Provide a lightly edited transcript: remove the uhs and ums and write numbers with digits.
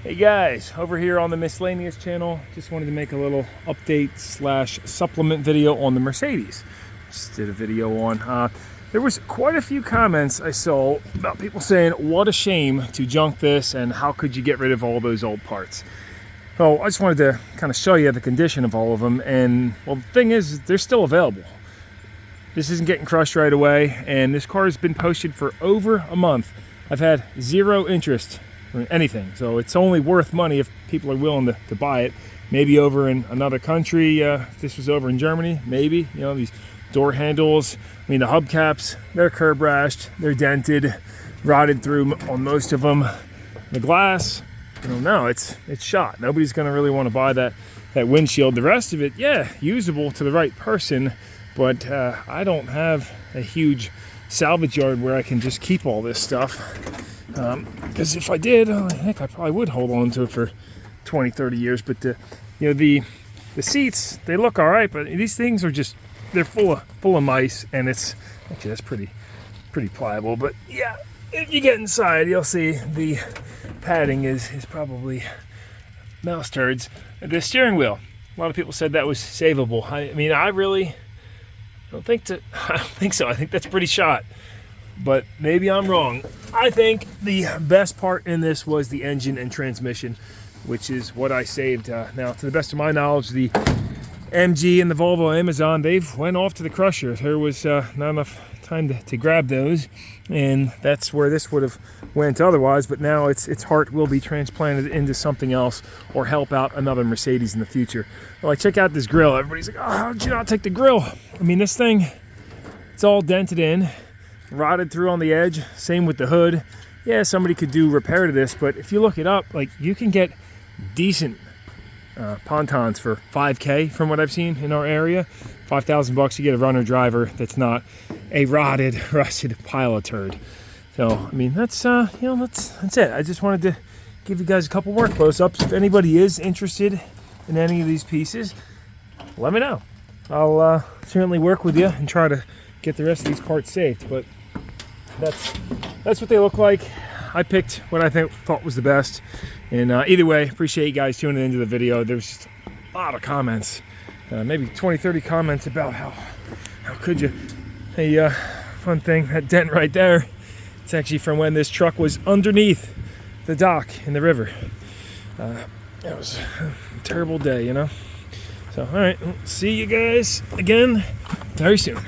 Hey guys, over here on the Miscellaneous channel, just wanted to make a little update slash supplement video on the Mercedes. Just did a video on, there was quite a few comments I saw about people saying, what a shame to junk this and how could you get rid of all those old parts. So I just wanted to kind of show you the condition of all of them, and well, the thing is, they're still available. This isn't getting crushed right away, and this car has been posted for over a month. I've had zero interest or anything, so it's only worth money if people are willing to buy it. Maybe over in another country, if this was over in Germany, maybe. You know, these door handles, I mean the hubcaps, they're curb rashed, they're dented, rotted through on most of them. The glass, you know, no, it's shot. Nobody's gonna really want to buy that windshield. The rest of it, yeah, usable to the right person, but I don't have a huge salvage yard where I can just keep all this stuff. Because if I did, heck, I probably would hold on to it for 20, 30 years. But the seats, they look all right, but these things are just, they're full of mice, and it's actually, that's pretty pliable. But yeah, if you get inside, you'll see the padding is probably mouse turds. The steering wheel, a lot of people said that was savable. I mean, I don't think so. I think that's pretty shot, but maybe I'm wrong. I think the best part in this was the engine and transmission, which is what I saved. Now, to the best of my knowledge, the MG and the Volvo Amazon, they've went off to the crusher. There was not enough time to grab those, and that's where this would have went otherwise. But now its heart will be transplanted into something else or help out another Mercedes in the future. Like, check out this grill. Everybody's like, oh, how did you not take the grill? I mean, this thing, it's all dented in, rotted through on the edge. Same with the hood. Yeah, somebody could do repair to this, but if you look it up, like, you can get decent Pontons for $5K from what I've seen in our area. $5,000 you get a runner driver that's not a rotted, rusted pile of turd. So I mean, that's that's it. I just wanted to give you guys a couple work close-ups. If anybody is interested in any of these pieces, let me know. I'll certainly work with you and try to get the rest of these parts saved. But that's what they look like. I picked what I thought was the best. And either way, appreciate you guys tuning into the video. There's just a lot of comments, maybe 20, 30 comments about how could you. A fun thing, that dent right there, it's actually from when this truck was underneath the dock in the river. It was a terrible day, you know. So, all right, see you guys again very soon.